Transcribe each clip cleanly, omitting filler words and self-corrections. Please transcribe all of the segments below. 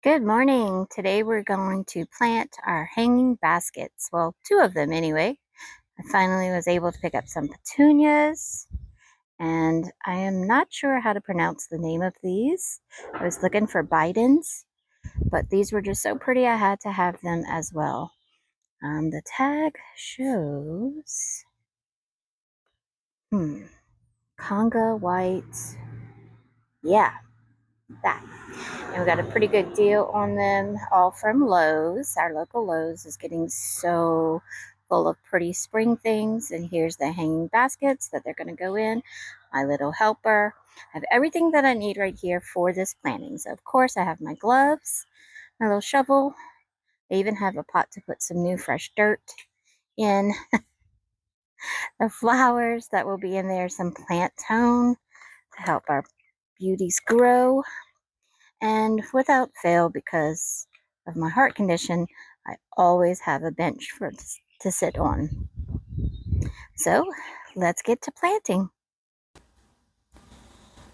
Good morning. Today we're going to plant our hanging baskets. Well, two of them anyway. I finally was able to pick up some petunias, and I am not sure how to pronounce the name of these. I was looking for Bidens, but these were just so pretty I had to have them as well. The tag shows Conga white. Yeah, that. And we got a pretty good deal on them, all from Lowe's. Our local Lowe's is getting so full of pretty spring things. And here's the hanging baskets that they're going to go in. My little helper. I have everything that I need right here for this planting. So, of course, I have my gloves, my little shovel. I even have a pot to put some new fresh dirt in. The flowers that will be in there, some plant tone to help our beauties grow. And without fail, because of my heart condition, I always have a bench to sit on. So let's get to planting.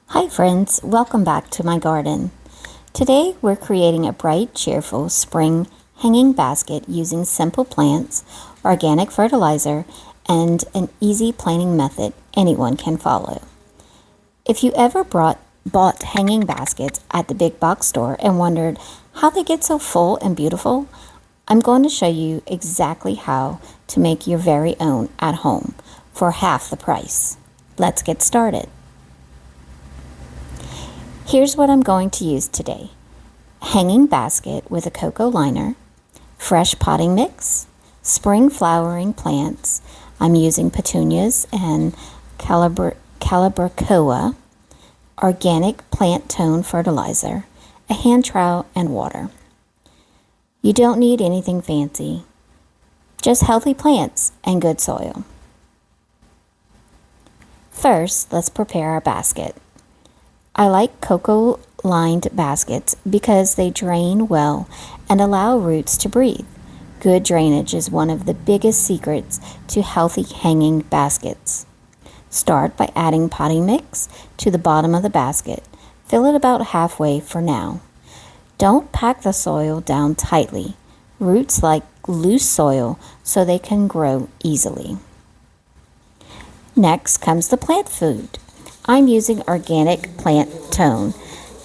Hi friends, welcome back to my garden. Today we're creating a bright, cheerful spring hanging basket using simple plants, organic fertilizer, and an easy planting method anyone can follow. If you ever bought hanging baskets at the big box store and wondered how they get so full and beautiful, I'm going to show you exactly how to make your very own at home for half the price. Let's get started. Here's what I'm going to use today. Hanging basket with a cocoa liner, fresh potting mix, spring flowering plants. I'm using petunias and calibrachoa, organic plant tone fertilizer, a hand trowel, and water. You don't need anything fancy, just healthy plants and good soil. First, let's prepare our basket. I like cocoa-lined baskets because they drain well and allow roots to breathe. Good drainage is one of the biggest secrets to healthy hanging baskets. Start by adding potting mix to the bottom of the basket. Fill it about halfway for now. Don't pack the soil down tightly. Roots like loose soil so they can grow easily. Next comes the plant food. I'm using organic plant tone.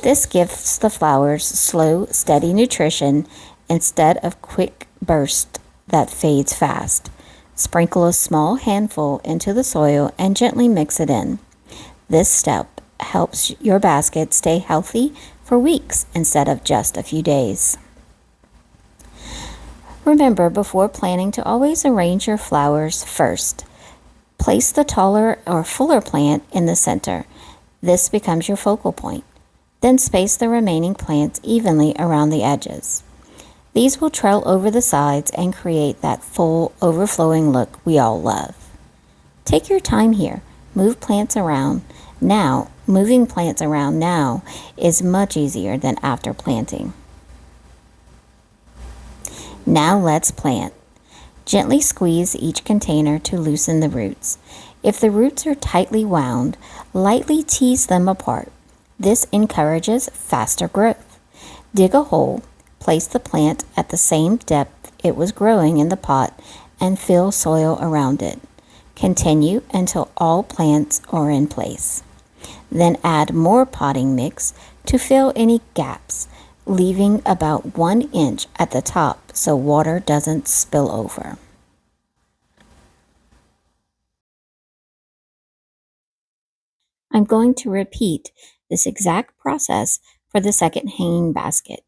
This gives the flowers slow, steady nutrition instead of quick burst that fades fast. Sprinkle a small handful into the soil and gently mix it in. This step helps your basket stay healthy for weeks instead of just a few days. Remember, before planting, to always arrange your flowers first. Place the taller or fuller plant in the center. This becomes your focal point. Then space the remaining plants evenly around the edges. These will trail over the sides and create that full, overflowing look we all love. Take your time here. Moving plants around now is much easier than after planting. Now let's plant. Gently squeeze each container to loosen the roots. If the roots are tightly wound, lightly tease them apart. This encourages faster growth. Dig a hole, place the plant at the same depth it was growing in the pot, and fill soil around it. Continue until all plants are in place. Then add more potting mix to fill any gaps, leaving about 1 inch at the top so water doesn't spill over. I'm going to repeat this exact process for the second hanging basket.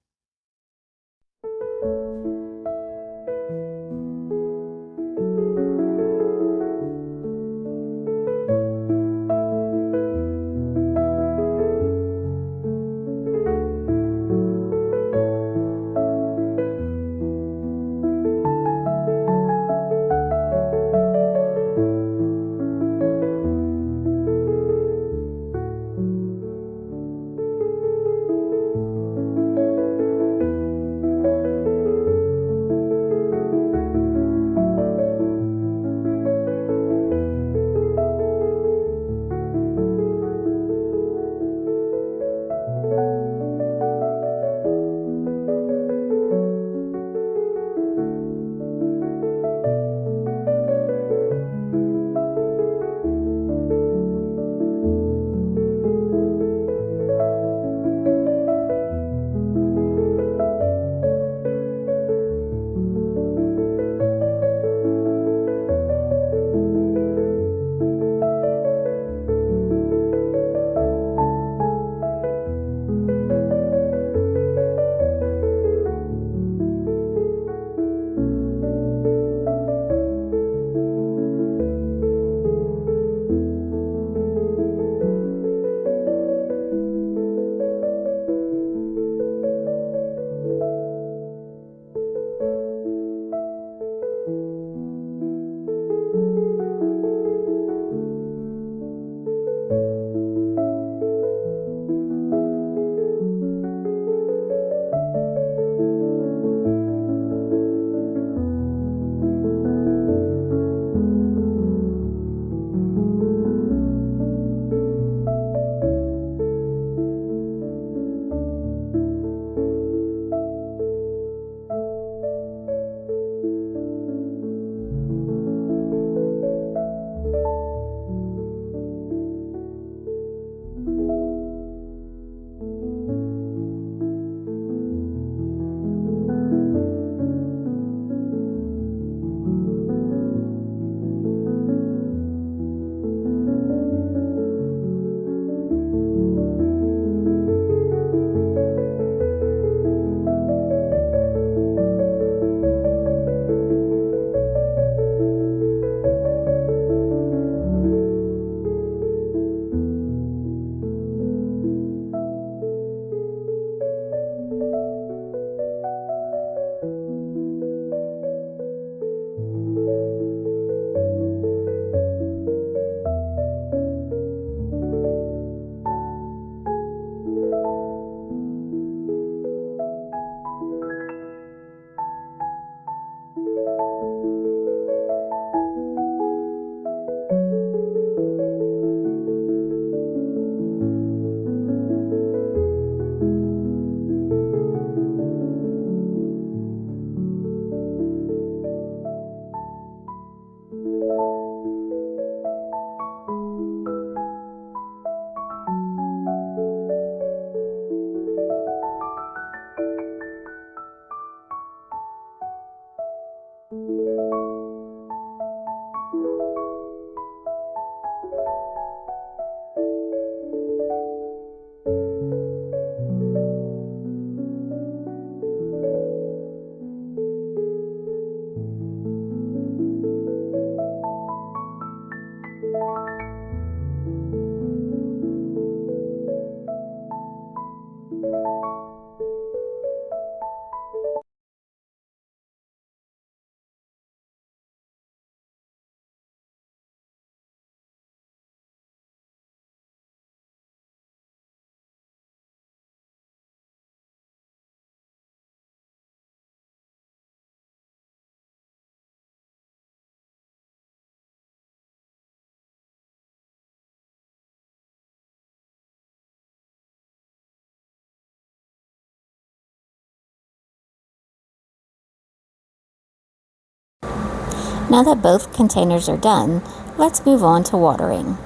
Now that both containers are done, let's move on to watering.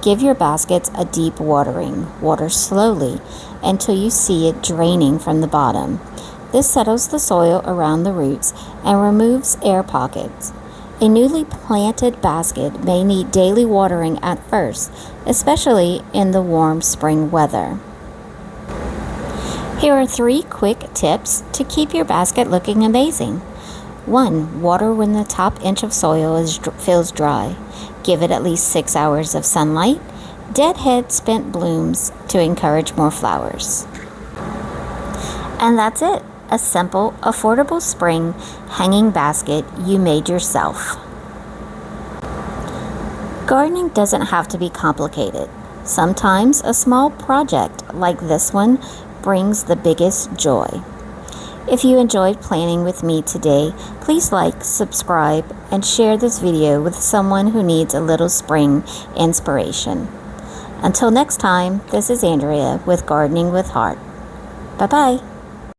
Give your baskets a deep watering. Water slowly until you see it draining from the bottom. This settles the soil around the roots and removes air pockets. A newly planted basket may need daily watering at first, especially in the warm spring weather. Here are 3 quick tips to keep your basket looking amazing. 1. Water when the top inch of soil feels dry. Give it at least 6 hours of sunlight. Deadhead spent blooms to encourage more flowers. And that's it. A simple, affordable spring hanging basket you made yourself. Gardening doesn't have to be complicated. Sometimes a small project like this one brings the biggest joy. If you enjoyed planning with me today, please like, subscribe, and share this video with someone who needs a little spring inspiration. Until next time, this is Andrea with Gardening with Heart. Bye-bye.